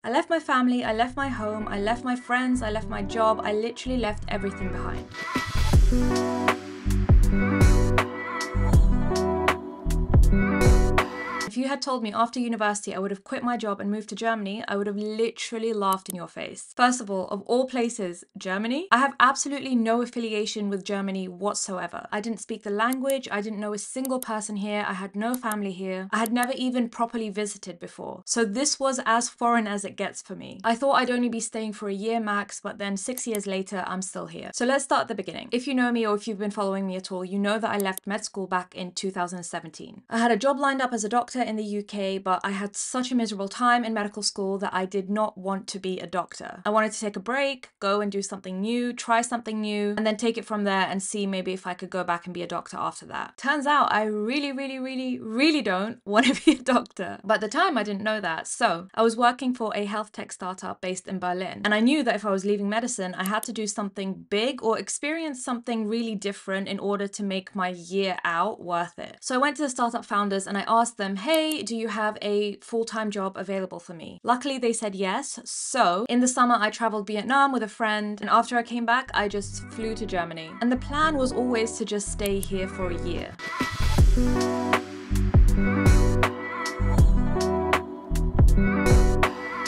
I left my family, I left my home, I left my friends, I left my job, I literally left everything behind. If you had told me after university I would have quit my job and moved to Germany, I would have literally laughed in your face. First of all places, Germany? I have absolutely no affiliation with Germany whatsoever. I didn't speak the language, I didn't know a single person here, I had no family here, I had never even properly visited before. So this was as foreign as it gets for me. I thought I'd only be staying for a year max, but then 6 years later, I'm still here. So let's start at the beginning. If you know me or if you've been following me at all, you know that I left med school back in 2017. I had a job lined up as a doctor in the UK, but I had such a miserable time in medical school that I did not want to be a doctor. I wanted to take a break, go and do something new, try something new, and then take it from there and see maybe if I could go back and be a doctor after that. Turns out I really don't want to be a doctor. But at the time I didn't know that. So I was working for a health tech startup based in Berlin. And I knew that if I was leaving medicine, I had to do something big or experience something really different in order to make my year out worth it. So I went to the startup founders and I asked them, hey, do you have a full-time job available for me? Luckily, they said yes. So in the summer, I traveled Vietnam with a friend. And after I came back, I just flew to Germany. And the plan was always to just stay here for a year.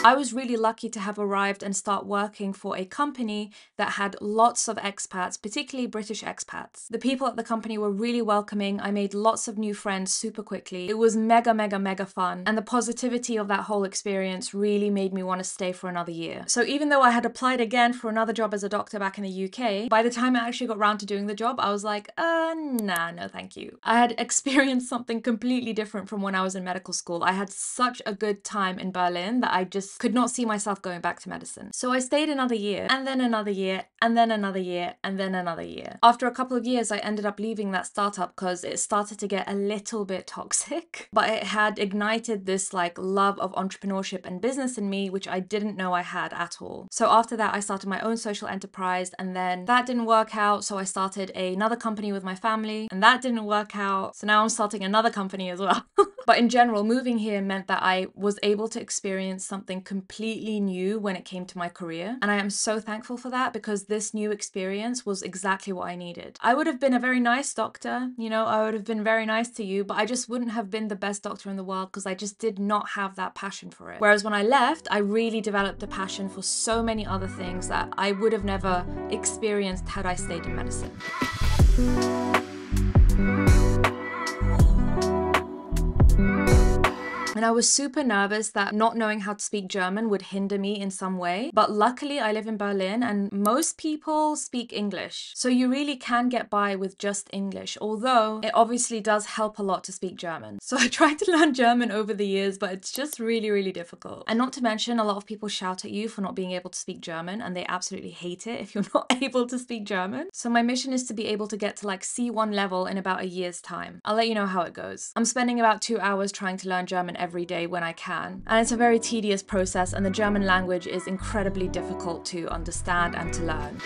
I was really lucky to have arrived and start working for a company that had lots of expats, particularly British expats. The people at the company were really welcoming. I made lots of new friends super quickly. It was mega fun. And the positivity of that whole experience really made me want to stay for another year. So even though I had applied again for another job as a doctor back in the UK, by the time I actually got around to doing the job, I was like, nah, no thank you. I had experienced something completely different from when I was in medical school. I had such a good time in Berlin that I just could not see myself going back to medicine. So I stayed another year, and then another year, and then another year, and then another year. After a couple of years, I ended up leaving that startup because it started to get a little bit toxic, but it had ignited this like love of entrepreneurship and business in me, which I didn't know I had at all. So after that, I started my own social enterprise, and then that didn't work out. So I started another company with my family, and that didn't work out. So now I'm starting another company as well. But in general, moving here meant that I was able to experience something completely new when it came to my career. And I am so thankful for that because this new experience was exactly what I needed. I would have been a very nice doctor, you know, I would have been very nice to you, but I just wouldn't have been the best doctor in the world because I just did not have that passion for it. Whereas when I left, I really developed a passion for so many other things that I would have never experienced had I stayed in medicine. And I was super nervous that not knowing how to speak German would hinder me in some way. But luckily I live in Berlin and most people speak English. So you really can get by with just English, although it obviously does help a lot to speak German. So I tried to learn German over the years, but it's just really difficult. And not to mention, a lot of people shout at you for not being able to speak German, and they absolutely hate it if you're not able to speak German. So my mission is to be able to get to like C1 level in about a year's time. I'll let you know how it goes. I'm spending about 2 hours trying to learn German every day when I can. And it's a very tedious process, and the German language is incredibly difficult to understand and to learn.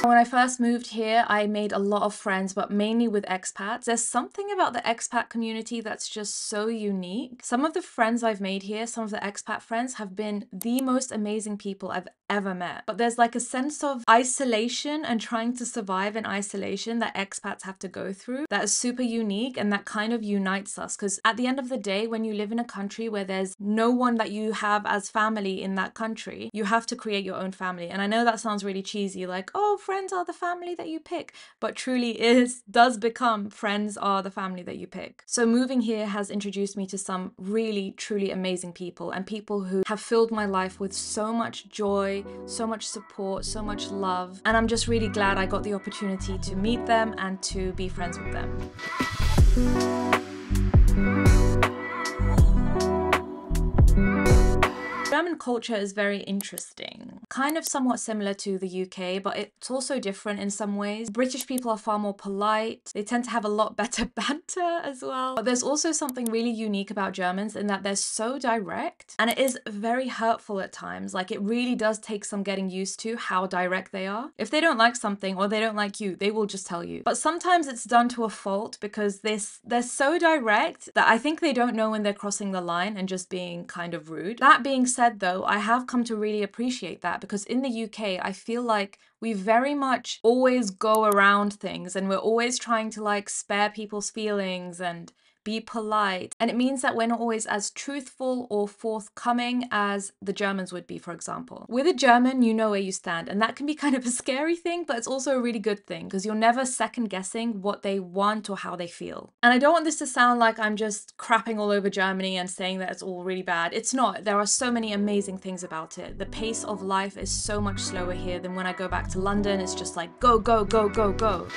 When I first moved here, I made a lot of friends, but mainly with expats. There's something about the expat community that's just so unique. Some of the friends I've made here, some of the expat friends, have been the most amazing people I've ever met. But there's like a sense of isolation and trying to survive in isolation that expats have to go through that is super unique, and that kind of unites us. Because at the end of the day, when you live in a country where there's no one that you have as family in that country, you have to create your own family. And I know that sounds really cheesy, like, oh, friends are the family that you pick, but truly does become friends are the family that you pick. So moving here has introduced me to some really, truly amazing people, and people who have filled my life with so much joy, so much support, so much love. And I'm just really glad I got the opportunity to meet them and to be friends with them. German culture is very interesting. kind of somewhat similar to the UK, but it's also different in some ways. British people are far more polite. They tend to have a lot better banter as well. But there's also something really unique about Germans in that they're so direct, and it is very hurtful at times. Like, it really does take some getting used to how direct they are. If they don't like something or they don't like you, they will just tell you. But sometimes it's done to a fault because they're so direct that I think they don't know when they're crossing the line and just being kind of rude. That being said though, I have come to really appreciate that because in the UK, I feel like we very much always go around things and we're always trying to like spare people's feelings and be polite. And it means that we're not always as truthful or forthcoming as the Germans would be, for example. With a German, you know where you stand, and that can be kind of a scary thing, but it's also a really good thing because you're never second guessing what they want or how they feel. And I don't want this to sound like I'm just crapping all over Germany and saying that it's all really bad. It's not. There are so many amazing things about it. The pace of life is so much slower here than when I go back to London. It's just like go, go, go, go, go.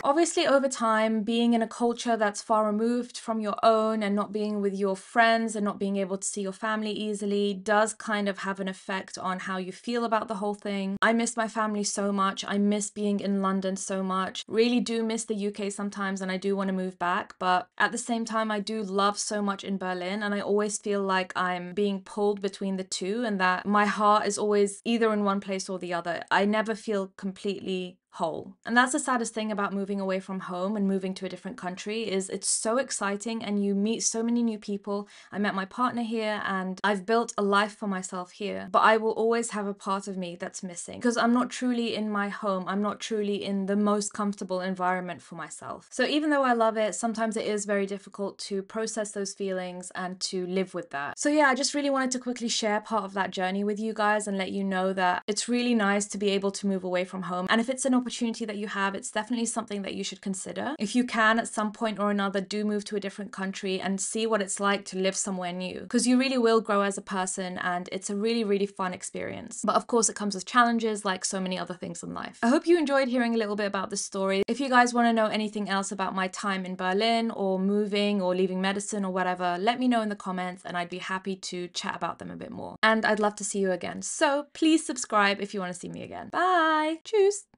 Obviously, over time, being in a culture that's far removed from your own and not being with your friends and not being able to see your family easily does kind of have an effect on how you feel about the whole thing. I miss my family so much. I miss being in London so much. Really do miss the UK sometimes, and I do want to move back. But at the same time, I do love so much in Berlin, and I always feel like I'm being pulled between the two and that my heart is always either in one place or the other. I never feel completely whole. And that's the saddest thing about moving away from home and moving to a different country is it's so exciting and you meet so many new people. I met my partner here and I've built a life for myself here, but I will always have a part of me that's missing because I'm not truly in my home. I'm not truly in the most comfortable environment for myself. So even though I love it, sometimes it is very difficult to process those feelings and to live with that. So yeah, I just really wanted to quickly share part of that journey with you guys and let you know that it's really nice to be able to move away from home. And if it's an opportunity that you have, it's definitely something that you should consider. If you can, at some point or another, do move to a different country and see what it's like to live somewhere new, because you really will grow as a person and it's a really, really fun experience. But of course, it comes with challenges like so many other things in life. I hope you enjoyed hearing a little bit about this story. If you guys want to know anything else about my time in Berlin or moving or leaving medicine or whatever, let me know in the comments and I'd be happy to chat about them a bit more. And I'd love to see you again. So please subscribe if you want to see me again. Bye! Tschüss!